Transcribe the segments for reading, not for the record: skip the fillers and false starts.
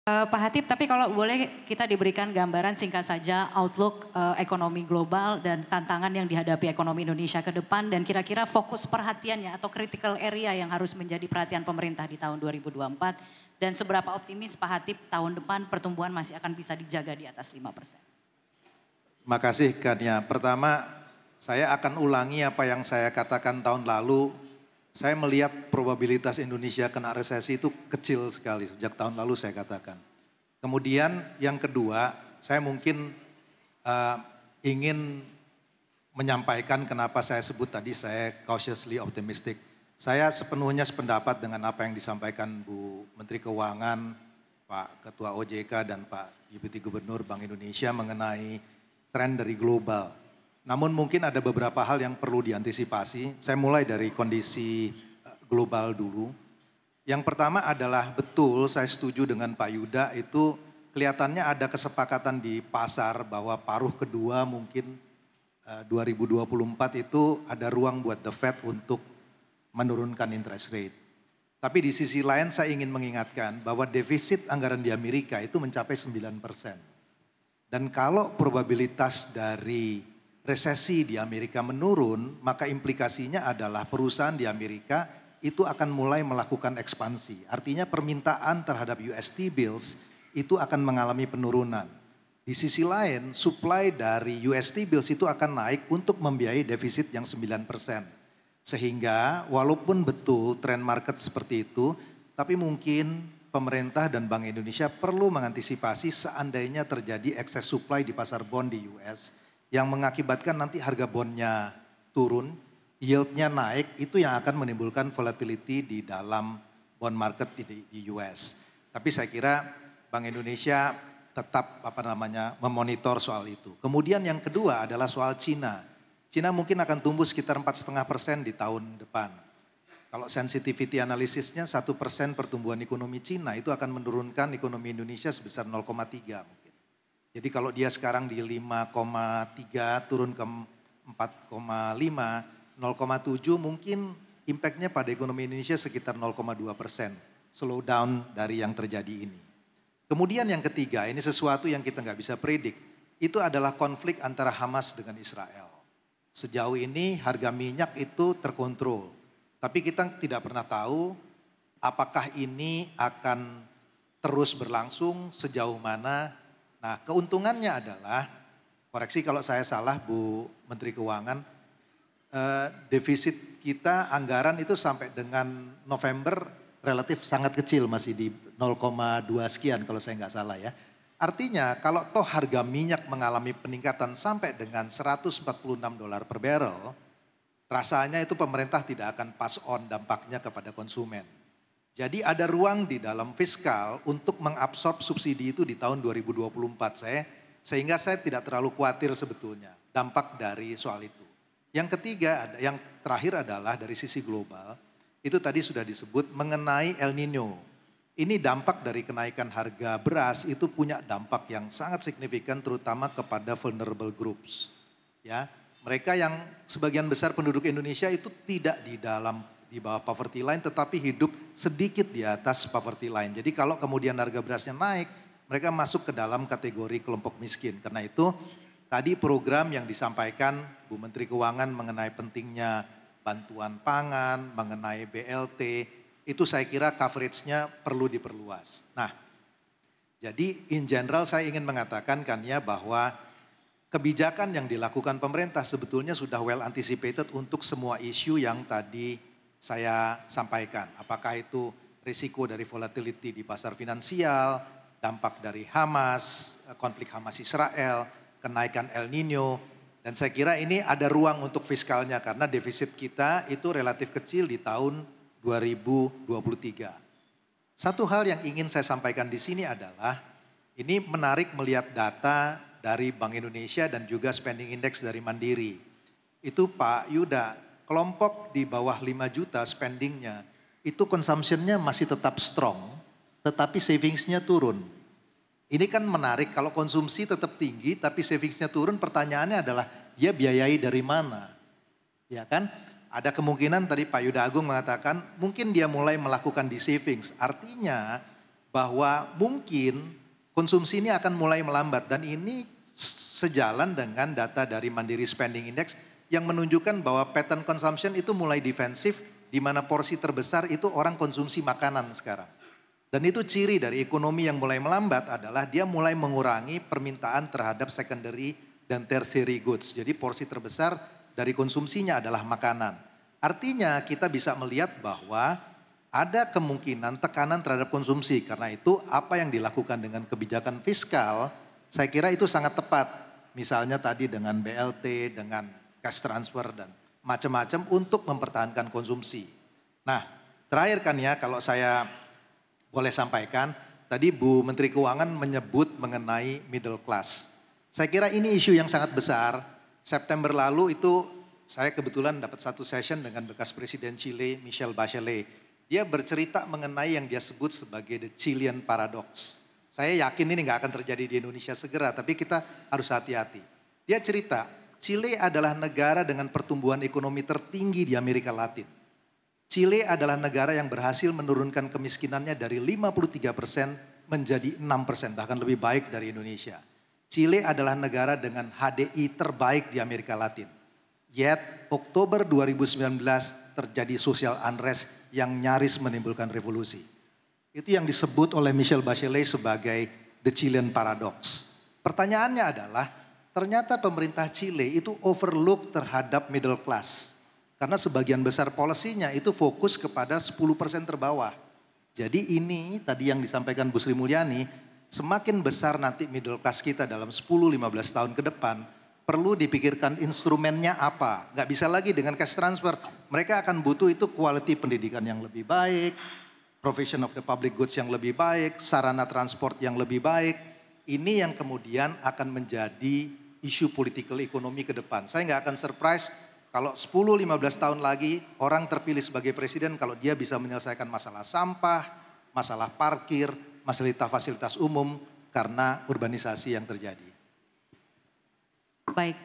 Pak Hatip, tapi kalau boleh kita diberikan gambaran singkat saja outlook ekonomi global dan tantangan yang dihadapi ekonomi Indonesia ke depan dan kira-kira fokus perhatiannya atau critical area yang harus menjadi perhatian pemerintah di tahun 2024 dan seberapa optimis Pak Hatip tahun depan pertumbuhan masih akan bisa dijaga di atas 5%. Makasih Kania. Pertama, saya akan ulangi apa yang saya katakan tahun lalu. Saya melihat probabilitas Indonesia kena resesi itu kecil sekali sejak tahun lalu saya katakan. Kemudian yang kedua, saya mungkin ingin menyampaikan kenapa saya sebut tadi saya cautiously optimistic. Saya sepenuhnya sependapat dengan apa yang disampaikan Bu Menteri Keuangan, Pak Ketua OJK dan Pak Deputi Gubernur Bank Indonesia mengenai tren dari global. Namun mungkin ada beberapa hal yang perlu diantisipasi. Saya mulai dari kondisi global dulu. Yang pertama adalah betul saya setuju dengan Pak Yuda itu kelihatannya ada kesepakatan di pasar bahwa paruh kedua mungkin 2024 itu ada ruang buat the Fed untuk menurunkan interest rate. Tapi di sisi lain saya ingin mengingatkan bahwa defisit anggaran di Amerika itu mencapai 9%. Dan kalau probabilitas dari resesi di Amerika menurun, maka implikasinya adalah perusahaan di Amerika itu akan mulai melakukan ekspansi. Artinya permintaan terhadap US T-bills itu akan mengalami penurunan. Di sisi lain, supply dari US T-bills itu akan naik untuk membiayai defisit yang 9%. Sehingga walaupun betul tren market seperti itu, tapi mungkin pemerintah dan Bank Indonesia perlu mengantisipasi seandainya terjadi excess supply di pasar bond di US yang mengakibatkan nanti harga bondnya turun, yieldnya naik, itu yang akan menimbulkan volatility di dalam bond market di US. Tapi saya kira Bank Indonesia tetap memonitor soal itu. Kemudian yang kedua adalah soal Cina. Cina mungkin akan tumbuh sekitar 4,5% di tahun depan. Kalau sensitivity analisisnya 1% pertumbuhan ekonomi Cina itu akan menurunkan ekonomi Indonesia sebesar 0,3 mungkin. Jadi kalau dia sekarang di 5,3 turun ke 4,5, 0,7 mungkin impactnya pada ekonomi Indonesia sekitar 0,2%. Slow down dari yang terjadi ini. Kemudian yang ketiga, ini sesuatu yang kita nggak bisa predik. Itu adalah konflik antara Hamas dengan Israel. Sejauh ini harga minyak itu terkontrol. Tapi kita tidak pernah tahu apakah ini akan terus berlangsung sejauh mana. Nah, keuntungannya adalah, koreksi kalau saya salah Bu Menteri Keuangan, defisit kita anggaran itu sampai dengan November relatif sangat kecil, masih di 0,2 sekian kalau saya nggak salah ya. Artinya kalau toh harga minyak mengalami peningkatan sampai dengan $146 per barrel, rasanya itu pemerintah tidak akan pass on dampaknya kepada konsumen. Jadi ada ruang di dalam fiskal untuk mengabsorb subsidi itu di tahun 2024 sehingga saya tidak terlalu khawatir sebetulnya dampak dari soal itu. Yang ketiga, yang terakhir adalah dari sisi global, itu tadi sudah disebut mengenai El Nino. Ini dampak dari kenaikan harga beras itu punya dampak yang sangat signifikan terutama kepada vulnerable groups. Ya, mereka yang sebagian besar penduduk Indonesia itu tidak di bawah poverty line tetapi hidup sedikit di atas poverty line. Jadi kalau kemudian harga berasnya naik, mereka masuk ke dalam kategori kelompok miskin. Karena itu tadi program yang disampaikan Bu Menteri Keuangan mengenai pentingnya bantuan pangan, mengenai BLT, itu saya kira coveragenya perlu diperluas. Nah, jadi in general saya ingin mengatakan kan ya bahwa kebijakan yang dilakukan pemerintah sebetulnya sudah well anticipated untuk semua isu yang tadi saya sampaikan. Apakah itu risiko dari volatility di pasar finansial, dampak dari Hamas, konflik Hamas Israel, kenaikan El Nino. Dan saya kira ini ada ruang untuk fiskalnya karena defisit kita itu relatif kecil di tahun 2023. Satu hal yang ingin saya sampaikan di sini adalah ini menarik melihat data dari Bank Indonesia dan juga spending index dari Mandiri. Itu Pak Yuda, kelompok di bawah 5 juta spendingnya, itu consumption-nya masih tetap strong, tetapi savings-nya turun. Ini kan menarik, kalau konsumsi tetap tinggi, tapi savings-nya turun, pertanyaannya adalah, ya biayai dari mana? Ya kan? Ada kemungkinan tadi Pak Yuda Agung mengatakan, mungkin dia mulai melakukan di savings. Artinya, bahwa mungkin konsumsi ini akan mulai melambat dan ini sejalan dengan data dari Mandiri Spending Index yang menunjukkan bahwa pattern consumption itu mulai defensif, di mana porsi terbesar itu orang konsumsi makanan sekarang. Dan itu ciri dari ekonomi yang mulai melambat adalah dia mulai mengurangi permintaan terhadap secondary dan tertiary goods. Jadi porsi terbesar dari konsumsinya adalah makanan. Artinya kita bisa melihat bahwa ada kemungkinan tekanan terhadap konsumsi. Karena itu apa yang dilakukan dengan kebijakan fiskal, saya kira itu sangat tepat. Misalnya tadi dengan BLT, dengan cash transfer dan macam-macam untuk mempertahankan konsumsi. Nah, terakhir kan ya kalau saya boleh sampaikan, tadi Bu Menteri Keuangan menyebut mengenai middle class. Saya kira ini isu yang sangat besar. September lalu itu saya kebetulan dapat satu session dengan bekas Presiden Chile, Michelle Bachelet. Dia bercerita mengenai yang dia sebut sebagai the Chilean paradox. Saya yakin ini nggak akan terjadi di Indonesia segera, tapi kita harus hati-hati. Dia cerita, Chile adalah negara dengan pertumbuhan ekonomi tertinggi di Amerika Latin. Chile adalah negara yang berhasil menurunkan kemiskinannya dari 53% menjadi 6%, bahkan lebih baik dari Indonesia. Chile adalah negara dengan HDI terbaik di Amerika Latin. Yet, Oktober 2019 terjadi social unrest yang nyaris menimbulkan revolusi. Itu yang disebut oleh Michelle Bachelet sebagai the Chilean paradox. Pertanyaannya adalah, ternyata pemerintah Chile itu overlook terhadap middle class. Karena sebagian besar polisinya itu fokus kepada 10% terbawah. Jadi ini tadi yang disampaikan Bu Sri Mulyani, semakin besar nanti middle class kita dalam 10-15 tahun ke depan, perlu dipikirkan instrumennya apa. Gak bisa lagi dengan cash transfer. Mereka akan butuh itu quality pendidikan yang lebih baik, provision of the public goods yang lebih baik, sarana transport yang lebih baik. Ini yang kemudian akan menjadi isu political ekonomi ke depan. Saya gak akan surprise kalau 10-15 tahun lagi orang terpilih sebagai presiden kalau dia bisa menyelesaikan masalah sampah, masalah parkir, masalah fasilitas umum karena urbanisasi yang terjadi. Baik,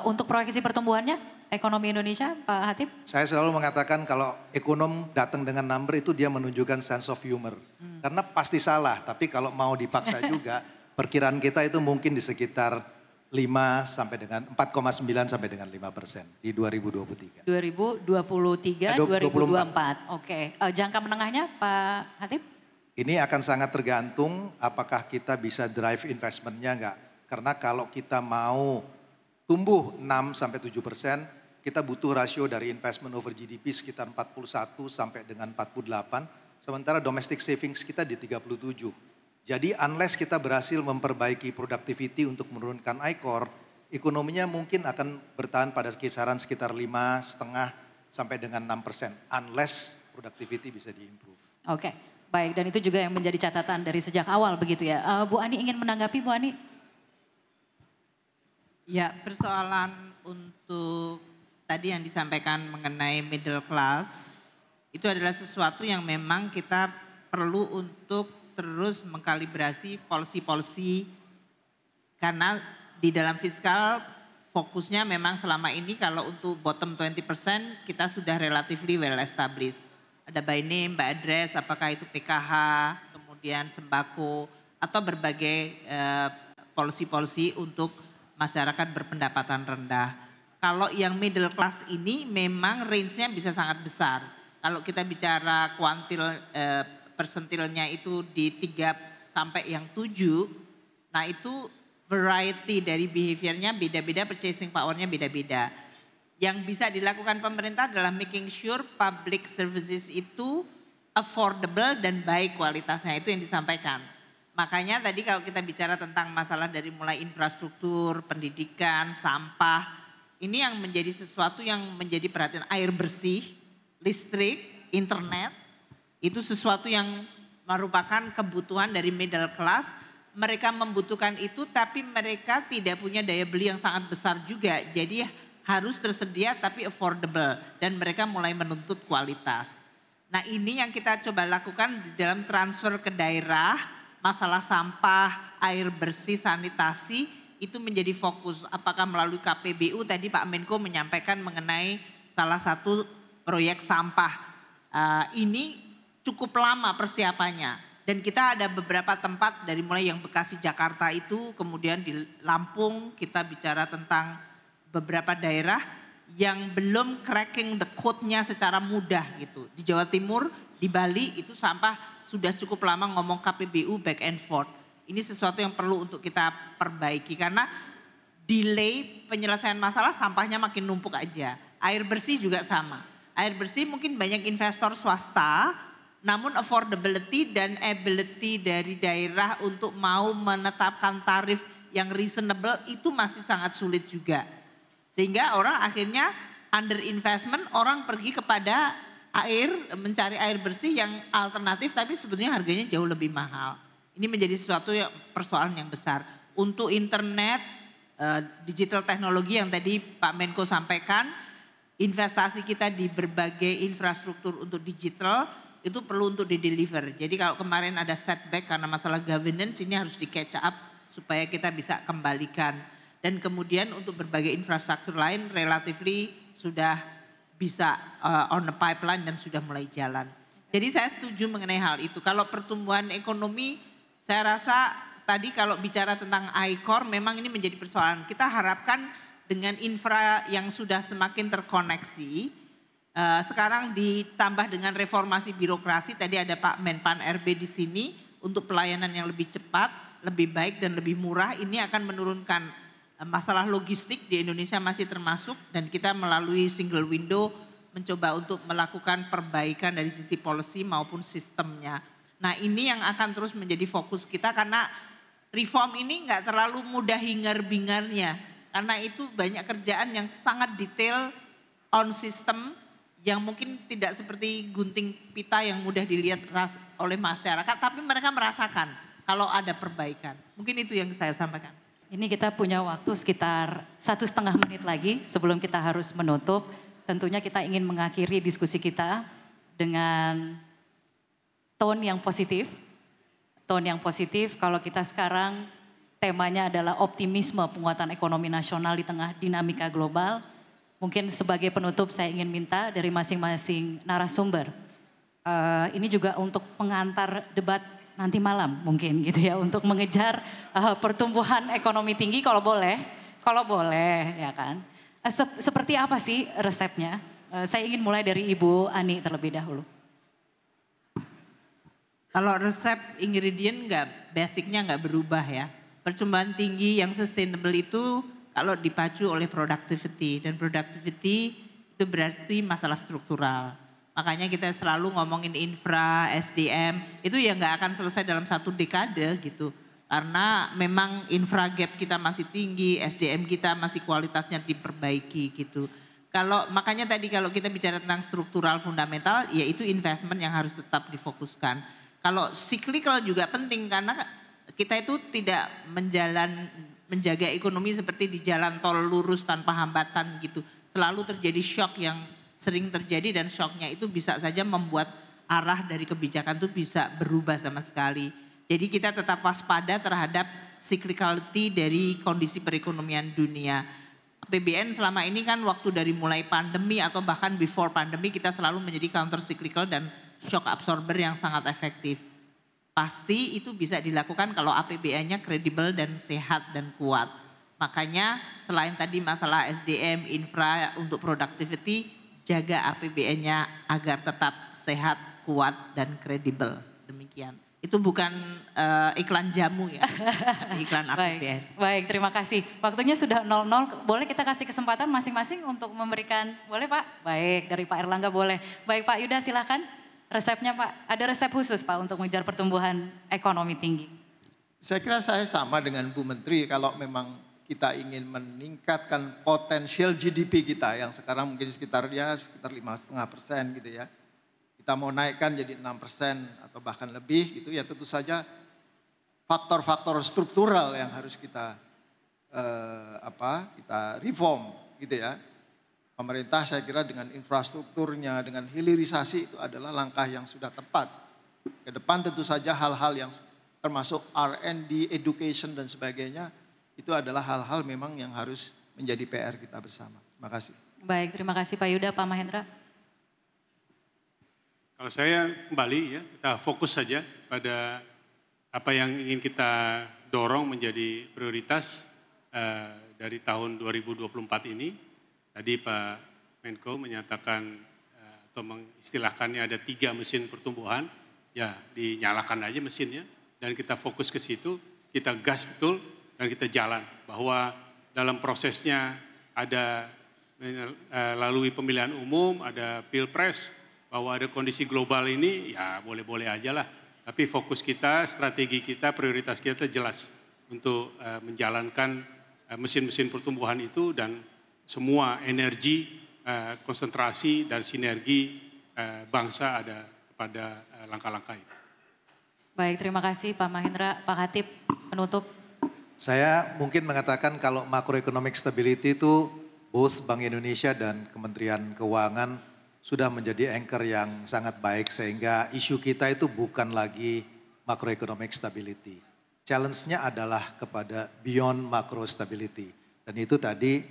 untuk proyeksi pertumbuhannya ekonomi Indonesia, Pak Hatip? Saya selalu mengatakan kalau ekonom datang dengan number itu dia menunjukkan sense of humor. Karena pasti salah, tapi kalau mau dipaksa juga, perkiraan kita itu mungkin di sekitar 5 sampai dengan 4,9 sampai dengan 5% di 2023. 2023, 2024. Oke, jangka menengahnya Pak Hatip? Ini akan sangat tergantung apakah kita bisa drive investmentnya enggak. Karena kalau kita mau tumbuh 6-7%, kita butuh rasio dari investment over GDP sekitar 41 sampai dengan 48, sementara domestic savings kita di 37. Jadi unless kita berhasil memperbaiki productivity untuk menurunkan ICOR, ekonominya mungkin akan bertahan pada kisaran sekitar 5,5 sampai dengan 6%, unless productivity bisa diimprove. Oke, baik, dan itu juga yang menjadi catatan dari sejak awal begitu ya. Bu Ani ingin menanggapi, Bu Ani? Ya, persoalan untuk tadi yang disampaikan mengenai middle class, itu adalah sesuatu yang memang kita perlu untuk terus mengkalibrasi policy-policy, karena di dalam fiskal fokusnya memang selama ini kalau untuk bottom 20% kita sudah relatively well established. Ada by name, by address, apakah itu PKH, kemudian sembako, atau berbagai policy-policy untuk masyarakat berpendapatan rendah. Kalau yang middle class ini memang range-nya bisa sangat besar. Kalau kita bicara kuantil persentilnya itu di 3 sampai yang 7, nah itu variety dari behaviornya beda-beda, purchasing power-nya beda-beda. Yang bisa dilakukan pemerintah adalah making sure public services itu affordable dan baik kualitasnya, itu yang disampaikan. Makanya tadi kalau kita bicara tentang masalah dari mulai infrastruktur, pendidikan, sampah, ini yang menjadi sesuatu yang menjadi perhatian. Air bersih, listrik, internet, itu sesuatu yang merupakan kebutuhan dari middle class. Mereka membutuhkan itu tapi mereka tidak punya daya beli yang sangat besar juga. Jadi harus tersedia tapi affordable dan mereka mulai menuntut kualitas. Nah ini yang kita coba lakukan di dalam transfer ke daerah. Masalah sampah, air bersih, sanitasi itu menjadi fokus. Apakah melalui KPBU tadi Pak Menko menyampaikan mengenai salah satu proyek sampah. Ini cukup lama persiapannya. Dan kita ada beberapa tempat dari mulai yang Bekasi Jakarta itu, kemudian di Lampung kita bicara tentang beberapa daerah yang belum cracking the code-nya secara mudah gitu. Di Jawa Timur, di Bali itu sampah sudah cukup lama ngomong KPBU back and forth. Ini sesuatu yang perlu untuk kita perbaiki karena delay penyelesaian masalah sampahnya makin numpuk aja. Air bersih juga sama. Air bersih mungkin banyak investor swasta, namun affordability dan ability dari daerah untuk mau menetapkan tarif yang reasonable itu masih sangat sulit juga. Sehingga orang akhirnya under investment, orang pergi kepada air, mencari air bersih yang alternatif tapi sebetulnya harganya jauh lebih mahal. Ini menjadi sesuatu yang persoalan yang besar. Untuk internet, digital teknologi yang tadi Pak Menko sampaikan, investasi kita di berbagai infrastruktur untuk digital itu perlu untuk di-deliver. Jadi kalau kemarin ada setback karena masalah governance, ini harus di-catch up supaya kita bisa kembalikan. Dan kemudian untuk berbagai infrastruktur lain relatively sudah bisa on the pipeline dan sudah mulai jalan. Jadi saya setuju mengenai hal itu. Kalau pertumbuhan ekonomi, saya rasa tadi kalau bicara tentang I-Core memang ini menjadi persoalan. Kita harapkan dengan infra yang sudah semakin terkoneksi, sekarang ditambah dengan reformasi birokrasi, tadi ada Pak Menpan RB di sini untuk pelayanan yang lebih cepat, lebih baik dan lebih murah. Ini akan menurunkan masalah logistik di Indonesia masih termasuk dan kita melalui single window mencoba untuk melakukan perbaikan dari sisi policy maupun sistemnya. Nah ini yang akan terus menjadi fokus kita karena reform ini nggak terlalu mudah hingar-bingarnya. Karena itu banyak kerjaan yang sangat detail on system yang mungkin tidak seperti gunting pita yang mudah dilihat oleh masyarakat, tapi mereka merasakan kalau ada perbaikan. Mungkin itu yang saya sampaikan. Ini kita punya waktu sekitar 1,5 menit lagi sebelum kita harus menutup. Tentunya kita ingin mengakhiri diskusi kita dengan tone yang positif. Tone yang positif kalau kita sekarang temanya adalah optimisme penguatan ekonomi nasional di tengah dinamika global. Mungkin sebagai penutup saya ingin minta dari masing-masing narasumber. Ini juga untuk pengantar debat nanti malam mungkin gitu ya. Untuk mengejar pertumbuhan ekonomi tinggi kalau boleh ya kan. Seperti apa sih resepnya? Saya ingin mulai dari Ibu Ani terlebih dahulu. Kalau resep ingredient basicnya nggak berubah ya. Pertumbuhan tinggi yang sustainable itu kalau dipacu oleh productivity dan productivity itu berarti masalah struktural. Makanya kita selalu ngomongin infra, SDM itu ya nggak akan selesai dalam 1 dekade gitu. Karena memang infra gap kita masih tinggi, SDM kita masih kualitasnya diperbaiki gitu. Makanya tadi kalau kita bicara tentang struktural fundamental, yaitu investment yang harus tetap difokuskan. Kalau cyclical juga penting karena kita itu tidak menjaga ekonomi seperti di jalan tol lurus tanpa hambatan gitu. Selalu terjadi shock yang sering terjadi dan shocknya itu bisa saja membuat arah dari kebijakan itu bisa berubah sama sekali. Jadi kita tetap waspada terhadap cyclicality dari kondisi perekonomian dunia. APBN selama ini kan waktu dari mulai pandemi atau bahkan before pandemi kita selalu menjadi counter cyclical dan shock absorber yang sangat efektif. Pasti itu bisa dilakukan kalau APBN-nya kredibel dan sehat dan kuat. Makanya selain tadi masalah SDM, infra untuk productivity, jaga APBN-nya agar tetap sehat, kuat dan kredibel. Demikian. Itu bukan iklan jamu ya, iklan APBN. Baik, terima kasih. Waktunya sudah 00, boleh kita kasih kesempatan masing-masing untuk memberikan, boleh Pak? Baik, dari Pak Erlangga boleh. Baik Pak Yuda silahkan. Resepnya Pak, ada resep khusus Pak untuk mengejar pertumbuhan ekonomi tinggi? Saya kira saya sama dengan Bu Menteri kalau memang kita ingin meningkatkan potensial GDP kita yang sekarang mungkin sekitar 5,5% gitu ya. Kita mau naikkan jadi 6% atau bahkan lebih gitu ya tentu saja faktor-faktor struktural yang harus kita reform gitu ya. Pemerintah saya kira dengan infrastrukturnya, dengan hilirisasi itu adalah langkah yang sudah tepat. Ke depan tentu saja hal-hal yang termasuk R&D, education dan sebagainya itu adalah hal-hal memang yang harus menjadi PR kita bersama. Terima kasih. Baik, terima kasih Pak Yuda, Pak Mahendra. Kalau saya kembali ya, kita fokus saja pada apa yang ingin kita dorong menjadi prioritas dari tahun 2024 ini. Tadi Pak Menko menyatakan atau mengistilahkannya ada 3 mesin pertumbuhan, ya dinyalakan aja mesinnya dan kita fokus ke situ, kita gas betul dan kita jalan. Bahwa dalam prosesnya ada melalui pemilihan umum, ada pilpres, bahwa ada kondisi global ini ya boleh-boleh aja lah. Tapi fokus kita, strategi kita, prioritas kita jelas untuk menjalankan mesin-mesin pertumbuhan itu dan semua energi, konsentrasi dan sinergi bangsa ada kepada langkah-langkah itu. Baik, terima kasih Pak Mahendra. Pak Khatib, penutup. Saya mungkin mengatakan kalau macroeconomic stability itu both Bank Indonesia dan Kementerian Keuangan sudah menjadi anchor yang sangat baik sehingga isu kita itu bukan lagi macroeconomic stability. Challenge-nya adalah kepada beyond macro stability. Dan itu tadi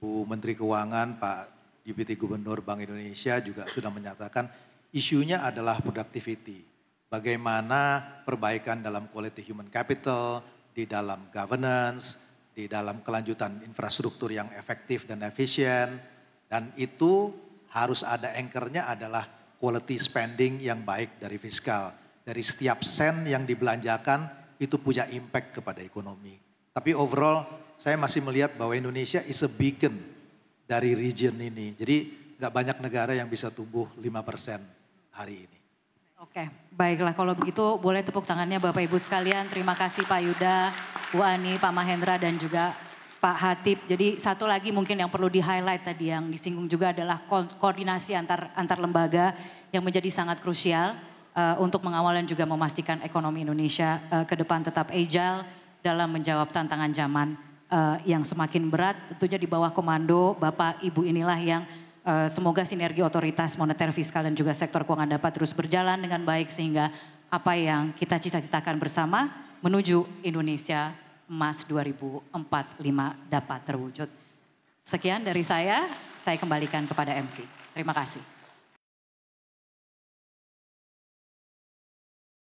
Bu Menteri Keuangan, Pak Deputi Gubernur Bank Indonesia juga sudah menyatakan isunya adalah productivity. Bagaimana perbaikan dalam quality human capital, di dalam governance, di dalam kelanjutan infrastruktur yang efektif dan efisien. Dan itu harus ada anchor-nya adalah quality spending yang baik dari fiskal. Dari setiap sen yang dibelanjakan itu punya impact kepada ekonomi. Tapi overall saya masih melihat bahwa Indonesia is a beacon dari region ini. Jadi gak banyak negara yang bisa tumbuh 5% hari ini. Oke, baiklah kalau begitu boleh tepuk tangannya Bapak Ibu sekalian. Terima kasih Pak Yuda, Bu Ani, Pak Mahendra dan juga Pak Khatib. Jadi satu lagi mungkin yang perlu di-highlight tadi yang disinggung juga adalah koordinasi antar lembaga yang menjadi sangat krusial untuk mengawal dan juga memastikan ekonomi Indonesia ke depan tetap agile dalam menjawab tantangan zaman yang semakin berat. Tentunya di bawah komando Bapak Ibu inilah yang semoga sinergi otoritas moneter, fiskal dan juga sektor keuangan dapat terus berjalan dengan baik sehingga apa yang kita cita-citakan bersama menuju Indonesia Emas 2045 dapat terwujud. Sekian dari saya kembalikan kepada MC. Terima kasih.